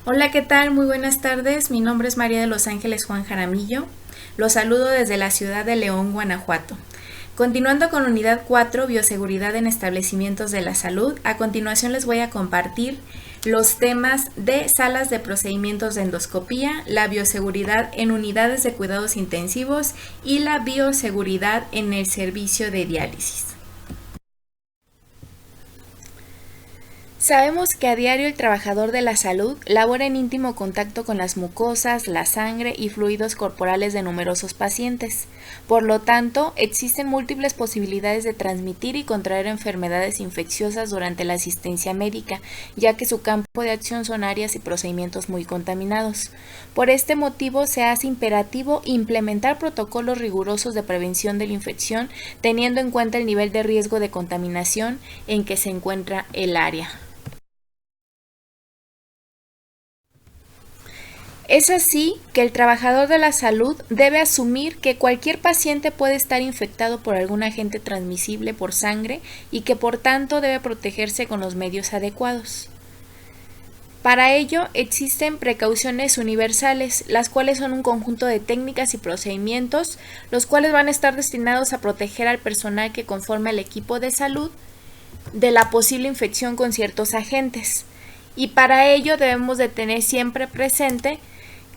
Hola, ¿qué tal? Muy buenas tardes. Mi nombre es María de los Ángeles Juan Jaramillo. Los saludo desde la ciudad de León, Guanajuato. Continuando con unidad 4, bioseguridad en establecimientos de la salud, a continuación les voy a compartir los temas de salas de procedimientos de endoscopía, la bioseguridad en unidades de cuidados intensivos y la bioseguridad en el servicio de diálisis. Sabemos que a diario el trabajador de la salud labora en íntimo contacto con las mucosas, la sangre y fluidos corporales de numerosos pacientes. Por lo tanto, existen múltiples posibilidades de transmitir y contraer enfermedades infecciosas durante la asistencia médica, ya que su campo de acción son áreas y procedimientos muy contaminados. Por este motivo, se hace imperativo implementar protocolos rigurosos de prevención de la infección, teniendo en cuenta el nivel de riesgo de contaminación en que se encuentra el área. Es así que el trabajador de la salud debe asumir que cualquier paciente puede estar infectado por algún agente transmisible por sangre y que por tanto debe protegerse con los medios adecuados. Para ello existen precauciones universales, las cuales son un conjunto de técnicas y procedimientos, los cuales van a estar destinados a proteger al personal que conforma el equipo de salud de la posible infección con ciertos agentes. Y para ello debemos de tener siempre presente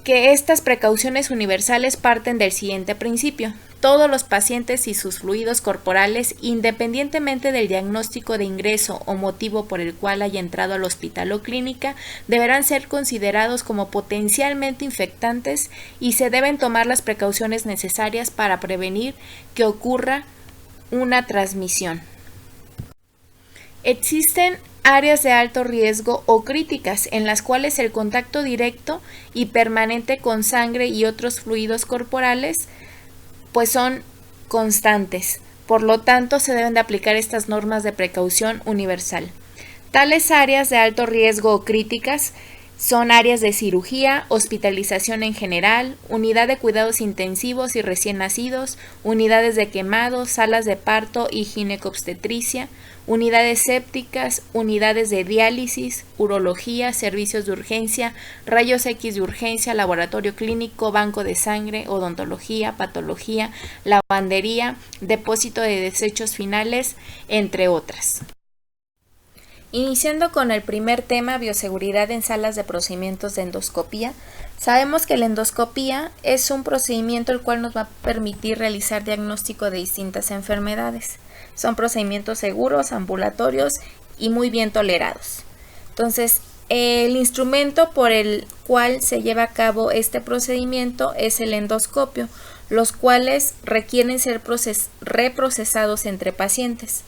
que estas precauciones universales parten del siguiente principio. Todos los pacientes y sus fluidos corporales, independientemente del diagnóstico de ingreso o motivo por el cual haya entrado al hospital o clínica, deberán ser considerados como potencialmente infectantes y se deben tomar las precauciones necesarias para prevenir que ocurra una transmisión. Existen áreas de alto riesgo o críticas en las cuales el contacto directo y permanente con sangre y otros fluidos corporales pues son constantes. Por lo tanto, se deben de aplicar estas normas de precaución universal. Tales áreas de alto riesgo o críticas son áreas de cirugía, hospitalización en general, unidad de cuidados intensivos y recién nacidos, unidades de quemado, salas de parto y ginecobstetricia, unidades sépticas, unidades de diálisis, urología, servicios de urgencia, rayos X de urgencia, laboratorio clínico, banco de sangre, odontología, patología, lavandería, depósito de desechos finales, entre otras. Iniciando con el primer tema, bioseguridad en salas de procedimientos de endoscopía, sabemos que la endoscopía es un procedimiento el cual nos va a permitir realizar diagnóstico de distintas enfermedades. Son procedimientos seguros, ambulatorios y muy bien tolerados. Entonces, el instrumento por el cual se lleva a cabo este procedimiento es el endoscopio, los cuales requieren ser reprocesados entre pacientes.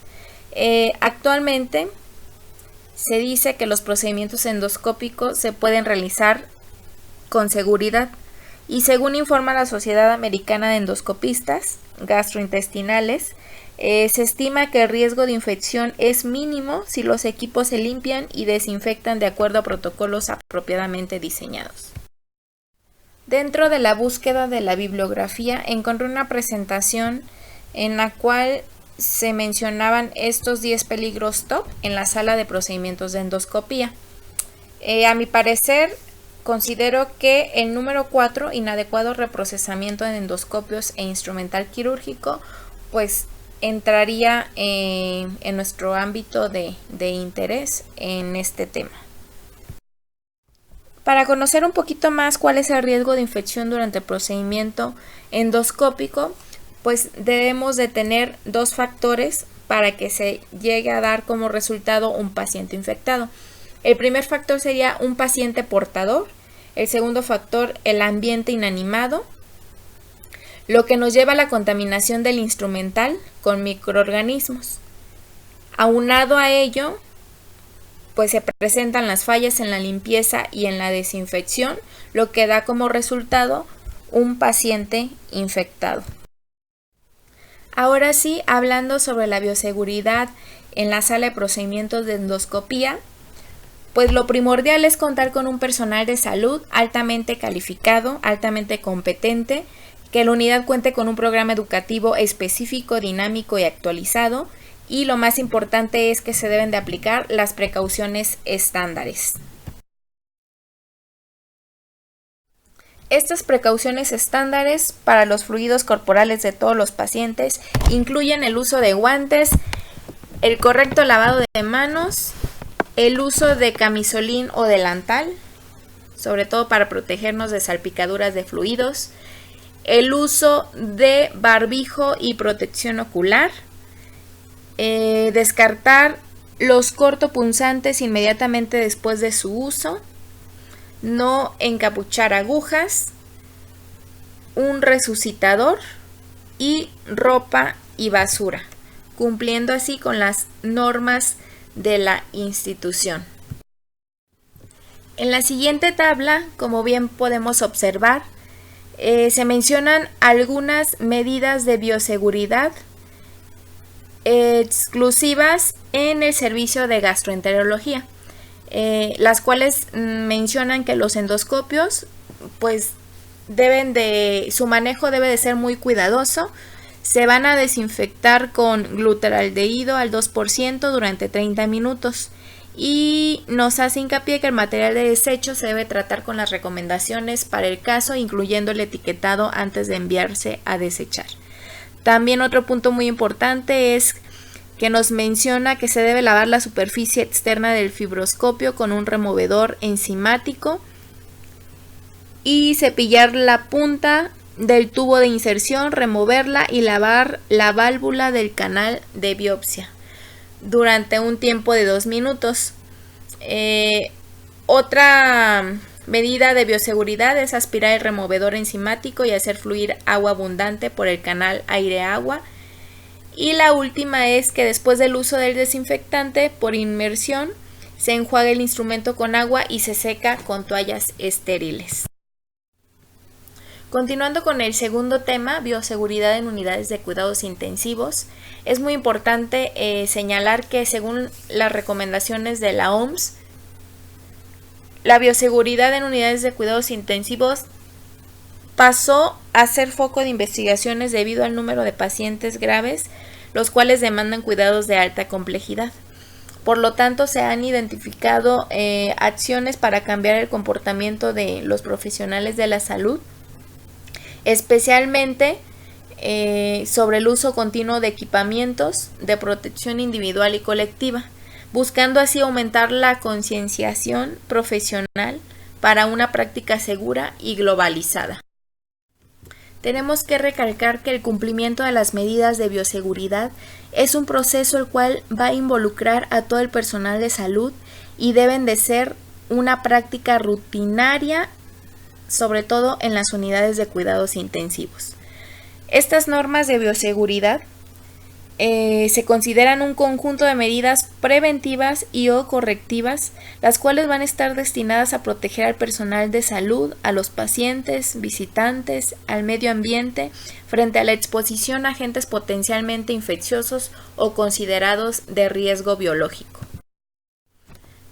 Actualmente, se dice que los procedimientos endoscópicos se pueden realizar con seguridad y según informa la Sociedad Americana de Endoscopistas Gastrointestinales, se estima que el riesgo de infección es mínimo si los equipos se limpian y desinfectan de acuerdo a protocolos apropiadamente diseñados. Dentro de la búsqueda de la bibliografía encontré una presentación en la cual se mencionaban estos 10 peligros top en la sala de procedimientos de endoscopía. A mi parecer, considero que el número 4, inadecuado reprocesamiento en endoscopios e instrumental quirúrgico, pues entraría en nuestro ámbito de interés en este tema. Para conocer un poquito más cuál es el riesgo de infección durante el procedimiento endoscópico, pues debemos de tener dos factores para que se llegue a dar como resultado un paciente infectado. El primer factor sería un paciente portador, el segundo factor el ambiente inanimado, lo que nos lleva a la contaminación del instrumental con microorganismos. Aunado a ello, pues se presentan las fallas en la limpieza y en la desinfección, lo que da como resultado un paciente infectado. Ahora sí, hablando sobre la bioseguridad en la sala de procedimientos de endoscopía, pues lo primordial es contar con un personal de salud altamente calificado, altamente competente, que la unidad cuente con un programa educativo específico, dinámico y actualizado, y lo más importante es que se deben de aplicar las precauciones estándares. Estas precauciones estándares para los fluidos corporales de todos los pacientes incluyen el uso de guantes, el correcto lavado de manos, el uso de camisolín o delantal, sobre todo para protegernos de salpicaduras de fluidos, el uso de barbijo y protección ocular, descartar los cortopunzantes inmediatamente después de su uso, no encapuchar agujas, un resucitador y ropa y basura, cumpliendo así con las normas de la institución. En la siguiente tabla, como bien podemos observar, se mencionan algunas medidas de bioseguridad exclusivas en el servicio de gastroenterología, las cuales mencionan que los endoscopios, pues su manejo debe de ser muy cuidadoso. Se van a desinfectar con glutaraldehído al 2% durante 30 minutos y nos hace hincapié que el material de desecho se debe tratar con las recomendaciones para el caso, incluyendo el etiquetado antes de enviarse a desechar. También otro punto muy importante es que nos menciona que se debe lavar la superficie externa del fibroscopio con un removedor enzimático y cepillar la punta del tubo de inserción, removerla y lavar la válvula del canal de biopsia durante un tiempo de 2 minutos. Otra medida de bioseguridad es aspirar el removedor enzimático y hacer fluir agua abundante por el canal aire-agua. Y la última es que después del uso del desinfectante por inmersión se enjuaga el instrumento con agua y se seca con toallas estériles. Continuando con el segundo tema, bioseguridad en unidades de cuidados intensivos, es muy importante señalar que según las recomendaciones de la OMS, la bioseguridad en unidades de cuidados intensivos pasó a ser foco de investigaciones debido al número de pacientes graves, los cuales demandan cuidados de alta complejidad. Por lo tanto, se han identificado acciones para cambiar el comportamiento de los profesionales de la salud, especialmente sobre el uso continuo de equipamientos de protección individual y colectiva, buscando así aumentar la concienciación profesional para una práctica segura y globalizada. Tenemos que recalcar que el cumplimiento de las medidas de bioseguridad es un proceso el cual va a involucrar a todo el personal de salud y deben de ser una práctica rutinaria, sobre todo en las unidades de cuidados intensivos. Estas normas de bioseguridad se consideran un conjunto de medidas preventivas y o correctivas, las cuales van a estar destinadas a proteger al personal de salud, a los pacientes, visitantes, al medio ambiente, frente a la exposición a agentes potencialmente infecciosos o considerados de riesgo biológico.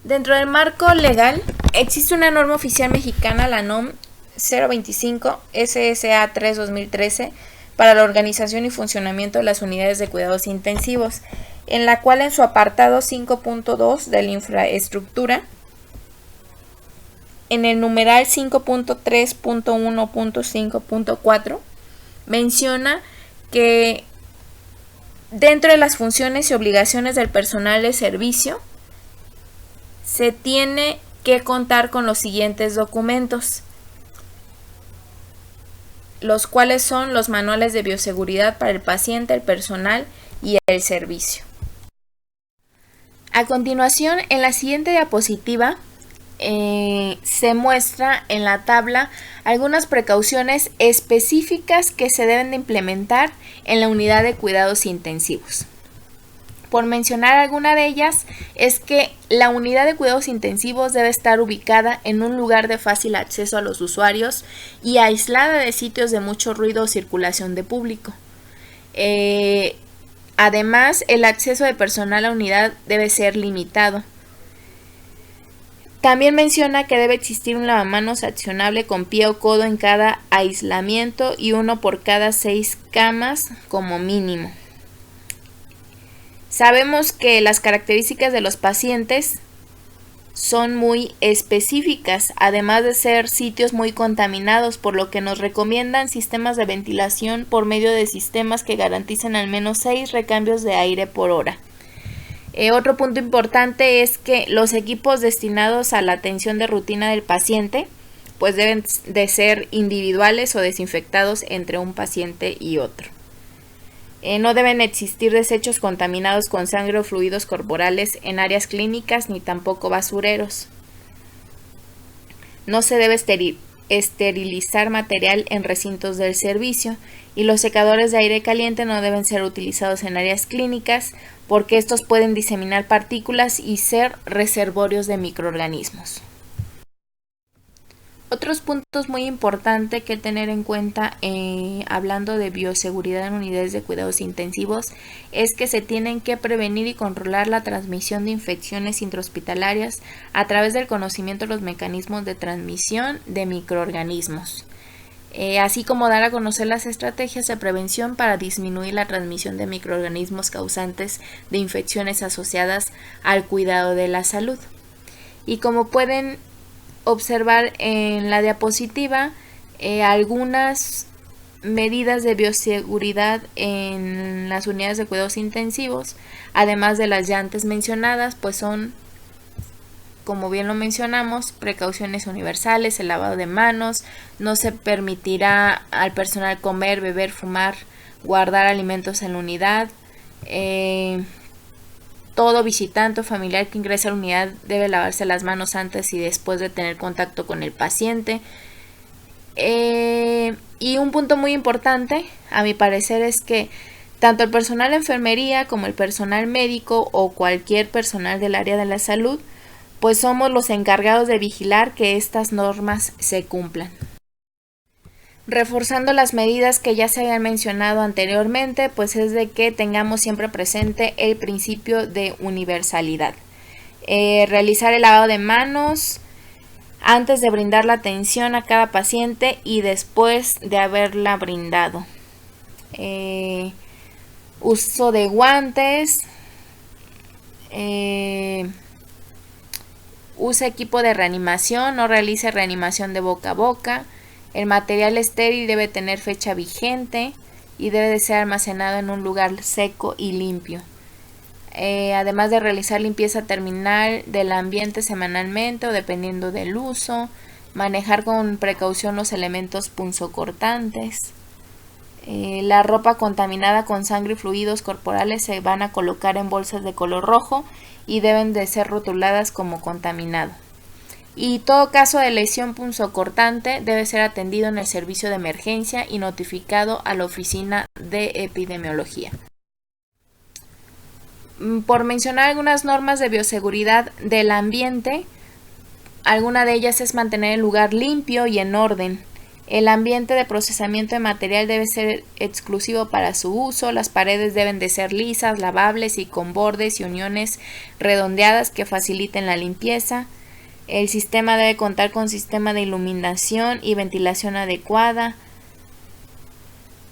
Dentro del marco legal, existe una norma oficial mexicana, la NOM 025 SSA 3-2013, para la organización y funcionamiento de las unidades de cuidados intensivos, en la cual en su apartado 5.2 de la infraestructura, en el numeral 5.3.1.5.4, menciona que dentro de las funciones y obligaciones del personal de servicio, se tiene que contar con los siguientes documentos, los cuales son los manuales de bioseguridad para el paciente, el personal y el servicio. A continuación, en la siguiente diapositiva se muestra en la tabla algunas precauciones específicas que se deben de implementar en la unidad de cuidados intensivos. Por mencionar alguna de ellas, es que la unidad de cuidados intensivos debe estar ubicada en un lugar de fácil acceso a los usuarios y aislada de sitios de mucho ruido o circulación de público. Además, el acceso de personal a la unidad debe ser limitado. También menciona que debe existir un lavamanos accionable con pie o codo en cada aislamiento y uno por cada 6 camas como mínimo. Sabemos que las características de los pacientes son muy específicas, además de ser sitios muy contaminados, por lo que nos recomiendan sistemas de ventilación por medio de sistemas que garanticen al menos 6 recambios de aire por hora. Otro punto importante es que los equipos destinados a la atención de rutina del paciente pues deben de ser individuales o desinfectados entre un paciente y otro. No deben existir desechos contaminados con sangre o fluidos corporales en áreas clínicas ni tampoco basureros. No se debe esterilizar material en recintos del servicio y los secadores de aire caliente no deben ser utilizados en áreas clínicas porque estos pueden diseminar partículas y ser reservorios de microorganismos. Otros puntos muy importantes que tener en cuenta hablando de bioseguridad en unidades de cuidados intensivos es que se tienen que prevenir y controlar la transmisión de infecciones intrahospitalarias a través del conocimiento de los mecanismos de transmisión de microorganismos, así como dar a conocer las estrategias de prevención para disminuir la transmisión de microorganismos causantes de infecciones asociadas al cuidado de la salud. Y como pueden observar en la diapositiva, algunas medidas de bioseguridad en las unidades de cuidados intensivos, además de las ya antes mencionadas, pues son, como bien lo mencionamos, precauciones universales, el lavado de manos, no se permitirá al personal comer, beber, fumar, guardar alimentos en la unidad. Todo visitante o familiar que ingrese a la unidad debe lavarse las manos antes y después de tener contacto con el paciente. Y un punto muy importante, a mi parecer, es que tanto el personal de enfermería como el personal médico o cualquier personal del área de la salud, pues somos los encargados de vigilar que estas normas se cumplan. Reforzando las medidas que ya se habían mencionado anteriormente, pues es de que tengamos siempre presente el principio de universalidad. Realizar el lavado de manos antes de brindar la atención a cada paciente y después de haberla brindado. Uso de guantes. Use equipo de reanimación, no realice reanimación de boca a boca. El material estéril debe tener fecha vigente y debe de ser almacenado en un lugar seco y limpio. Además de realizar limpieza terminal del ambiente semanalmente o dependiendo del uso, manejar con precaución los elementos punzocortantes. La ropa contaminada con sangre y fluidos corporales se van a colocar en bolsas de color rojo y deben de ser rotuladas como contaminado. Y todo caso de lesión punzocortante debe ser atendido en el servicio de emergencia y notificado a la oficina de epidemiología. Por mencionar algunas normas de bioseguridad del ambiente, alguna de ellas es mantener el lugar limpio y en orden. El ambiente de procesamiento de material debe ser exclusivo para su uso, las paredes deben de ser lisas, lavables y con bordes y uniones redondeadas que faciliten la limpieza. El sistema debe contar con sistema de iluminación y ventilación adecuada.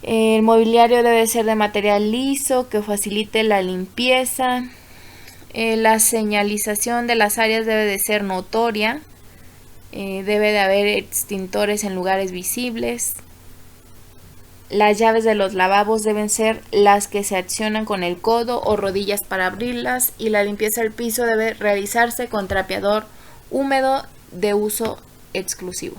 El mobiliario debe ser de material liso que facilite la limpieza. La señalización de las áreas debe de ser notoria. Debe de haber extintores en lugares visibles. Las llaves de los lavabos deben ser las que se accionan con el codo o rodillas para abrirlas. Y la limpieza del piso debe realizarse con trapeador húmedo de uso exclusivo.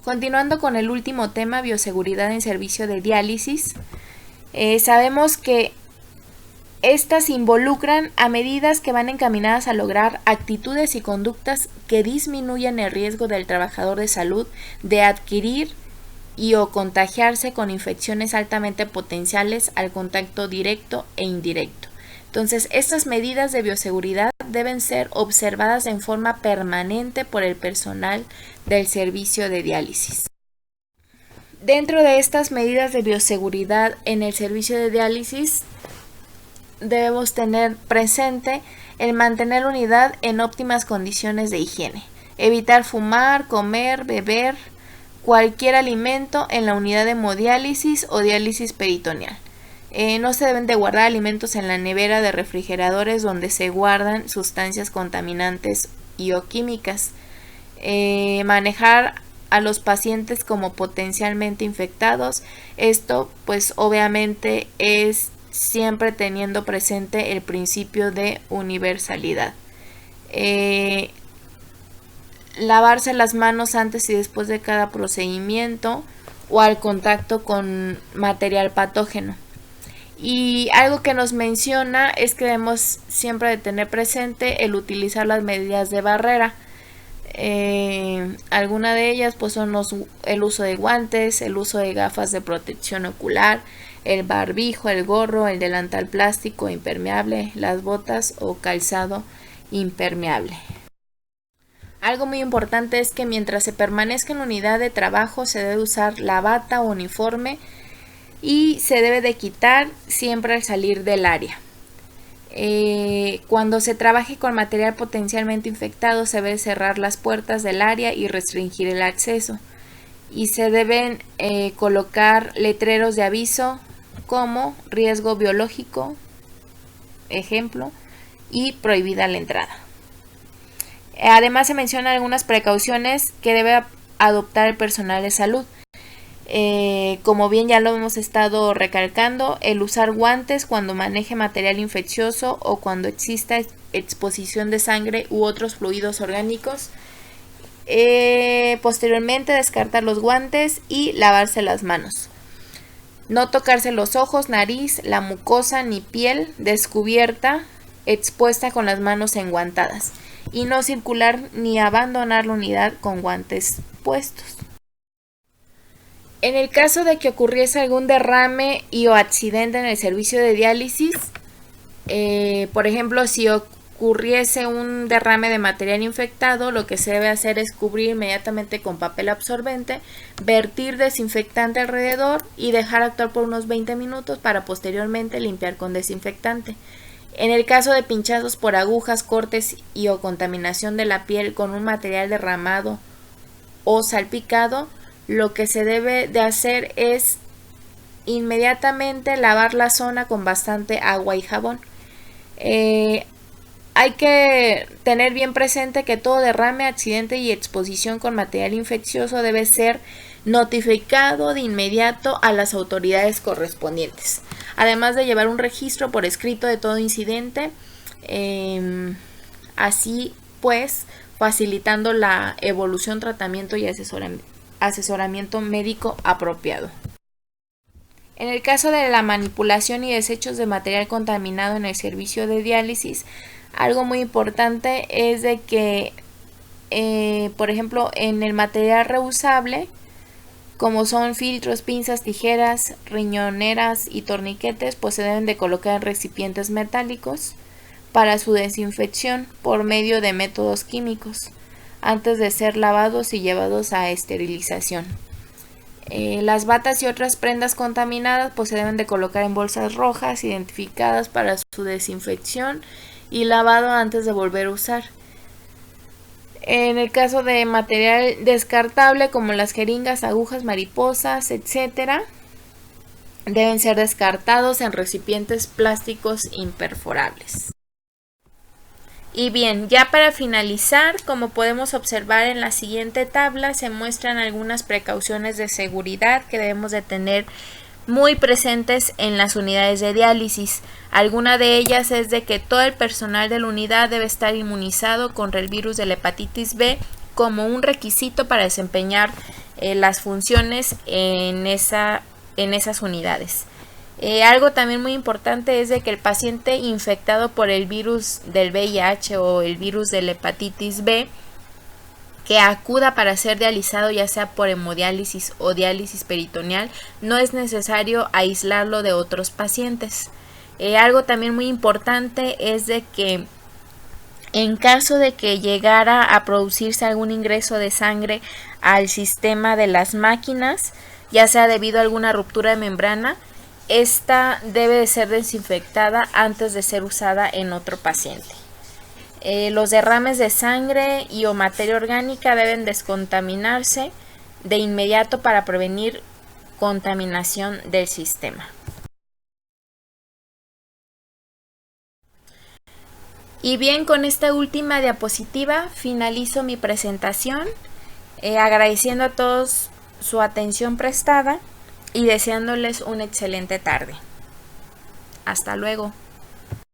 Continuando con el último tema, bioseguridad en servicio de diálisis, sabemos que estas involucran a medidas que van encaminadas a lograr actitudes y conductas que disminuyan el riesgo del trabajador de salud de adquirir y o contagiarse con infecciones altamente potenciales al contacto directo e indirecto. Entonces, estas medidas de bioseguridad deben ser observadas en forma permanente por el personal del servicio de diálisis. Dentro de estas medidas de bioseguridad en el servicio de diálisis, debemos tener presente el mantener la unidad en óptimas condiciones de higiene, evitar fumar, comer, beber cualquier alimento en la unidad de hemodiálisis o diálisis peritoneal. No se deben de guardar alimentos en la nevera de refrigeradores donde se guardan sustancias contaminantes y o químicas. Manejar a los pacientes como potencialmente infectados. Esto pues obviamente es siempre teniendo presente el principio de universalidad. Lavarse las manos antes y después de cada procedimiento o al contacto con material patógeno. Y algo que nos menciona es que debemos siempre de tener presente el utilizar las medidas de barrera. Alguna de ellas pues son el uso de guantes, el uso de gafas de protección ocular, el barbijo, el gorro, el delantal plástico impermeable, las botas o calzado impermeable. Algo muy importante es que mientras se permanezca en la unidad de trabajo se debe usar la bata o uniforme y se debe de quitar siempre al salir del área. Cuando se trabaje con material potencialmente infectado se debe cerrar las puertas del área y restringir el acceso. Y se deben colocar letreros de aviso como riesgo biológico, ejemplo, y prohibida la entrada. Además se mencionan algunas precauciones que debe adoptar el personal de salud. Como bien ya lo hemos estado recalcando, el usar guantes cuando maneje material infeccioso o cuando exista exposición de sangre u otros fluidos orgánicos. Posteriormente descartar los guantes y lavarse las manos. No tocarse los ojos, nariz, la mucosa ni piel descubierta expuesta con las manos enguantadas. Y no circular ni abandonar la unidad con guantes puestos. En el caso de que ocurriese algún derrame y o accidente en el servicio de diálisis, por ejemplo, si ocurriese un derrame de material infectado, lo que se debe hacer es cubrir inmediatamente con papel absorbente, vertir desinfectante alrededor y dejar actuar por unos 20 minutos para posteriormente limpiar con desinfectante. En el caso de pinchazos por agujas, cortes y o contaminación de la piel con un material derramado o salpicado, lo que se debe de hacer es inmediatamente lavar la zona con bastante agua y jabón. Hay que tener bien presente que todo derrame, accidente y exposición con material infeccioso debe ser notificado de inmediato a las autoridades correspondientes, además de llevar un registro por escrito de todo incidente, así pues facilitando la evolución, tratamiento y asesoramiento médico apropiado. En el caso de la manipulación y desechos de material contaminado en el servicio de diálisis, algo muy importante es de que, por ejemplo, en el material reusable, como son filtros, pinzas, tijeras, riñoneras y torniquetes, pues se deben de colocar en recipientes metálicos para su desinfección por medio de métodos químicos, antes de ser lavados y llevados a esterilización. Las batas y otras prendas contaminadas pues se deben de colocar en bolsas rojas identificadas para su desinfección y lavado antes de volver a usar. En el caso de material descartable como las jeringas, agujas, mariposas, etc., deben ser descartados en recipientes plásticos imperforables. Y bien, ya para finalizar, como podemos observar en la siguiente tabla, se muestran algunas precauciones de seguridad que debemos de tener muy presentes en las unidades de diálisis. Alguna de ellas es de que todo el personal de la unidad debe estar inmunizado contra el virus de la hepatitis B como un requisito para desempeñar las funciones en esas unidades. Algo también muy importante es de que el paciente infectado por el virus del VIH o el virus de la hepatitis B que acuda para ser dializado, ya sea por hemodiálisis o diálisis peritoneal, no es necesario aislarlo de otros pacientes. Algo también muy importante es de que en caso de que llegara a producirse algún ingreso de sangre al sistema de las máquinas, ya sea debido a alguna ruptura de membrana, esta debe de ser desinfectada antes de ser usada en otro paciente. Los derrames de sangre y o materia orgánica deben descontaminarse de inmediato para prevenir contaminación del sistema. Y bien, con esta última diapositiva finalizo mi presentación, agradeciendo a todos su atención prestada y deseándoles una excelente tarde. Hasta luego.